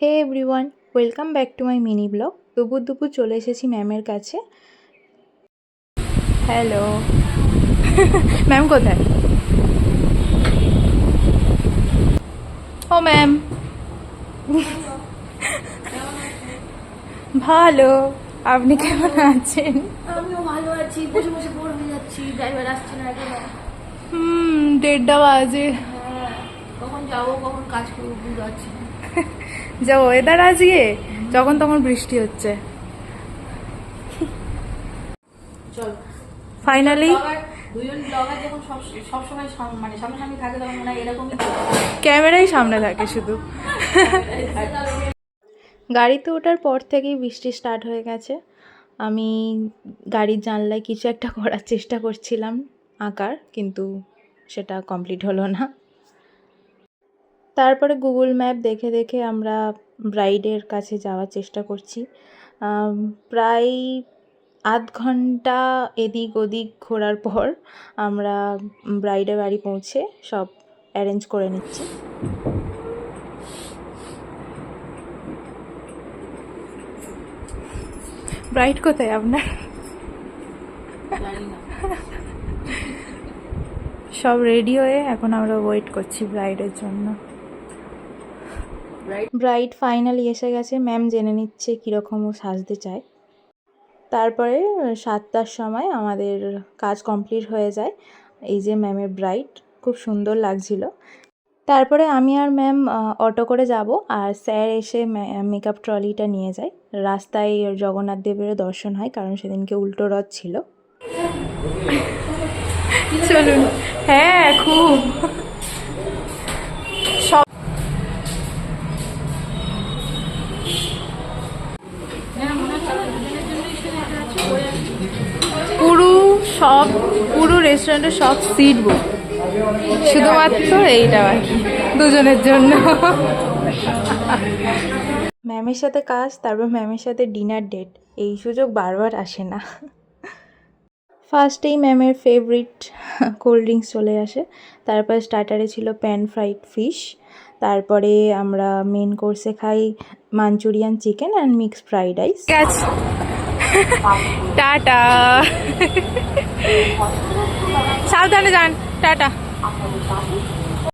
Hey everyone, welcome back to my mini blog. দুপুর দুপুর চলে এসেছি ম্যামের কাছে। হ্যালো ম্যাম কোথায়? ও ম্যাম ভালো, আপনি কেমন আছেন? আমিও ভালো আছি, বসে বসে বোর হয়ে যাচ্ছি। ড্রাইভার আসছে না এখনো। 1:30 বাজে। হ্যাঁ, কখন যাবো কখন কাজ করবো বুঝতে পারছি না। যা ওয়েদার আজকে, যখন তখন বৃষ্টি হচ্ছে। চল ফাইনালি দুজন ব্লগার যখন সবসময় মানে সামনাসামনি থাকে তখন মনে হয় এরকমই ক্যামেরাই সামনে থাকে শুধু। গাড়িতে ওঠার পর থেকেই বৃষ্টি স্টার্ট হয়ে গেছে। আমি গাড়ির জানলায় কিছু একটা করার চেষ্টা করছিলাম, আঁকার, কিন্তু সেটা কমপ্লিট হলো না। তারপরে গুগল ম্যাপ দেখে দেখে আমরা ব্রাইডের কাছে যাওয়ার চেষ্টা করছি। প্রায় আধ ঘন্টা এদিক ওদিক ঘোরার পর আমরা ব্রাইডের বাড়ি পৌঁছে সব অ্যারেঞ্জ করে নিচ্ছি। ব্রাইড কোথায় আপনার? সব রেডি হয়ে এখন আমরা ওয়েট করছি ব্রাইডের জন্য। ব্রাইড ফাইনালি এসে গেছে। ম্যাম জেনে নিচ্ছে কীরকম ও সাজতে চায়। তারপরে 7টার সময় আমাদের কাজ কমপ্লিট হয়ে যায়। এই যে ম্যামের ব্রাইড, খুব সুন্দর লাগছিল। তারপরে আমি আর ম্যাম অটো করে যাব, আর স্যার এসে মেকআপ ট্রলিটা নিয়ে যায়। রাস্তায় জগন্নাথ দেবেরও দর্শন হয়, কারণ সেদিনকে উল্টো রথ ছিল। চলুন। হ্যাঁ, খুব সব পুরো রেস্টুরেন্টে সব সিট বুক, শুধুমাত্র এইটা বাকি দুজনের জন্য। ম্যামের সাথে কাজ, তারপর ম্যামের সাথে ডিনার ডেট, এই সুযোগ বারবার আসে না। ফার্স্টেই ম্যামের ফেভারিট কোল্ড ড্রিঙ্কস চলে আসে। তারপর স্টার্টারে ছিল প্যান ফ্রাইড ফিশ। তারপরে আমরা মেন কোর্সে খাই Manchurian chicken and mixed fried rice. Tata, সাবধানে যান, টাটা।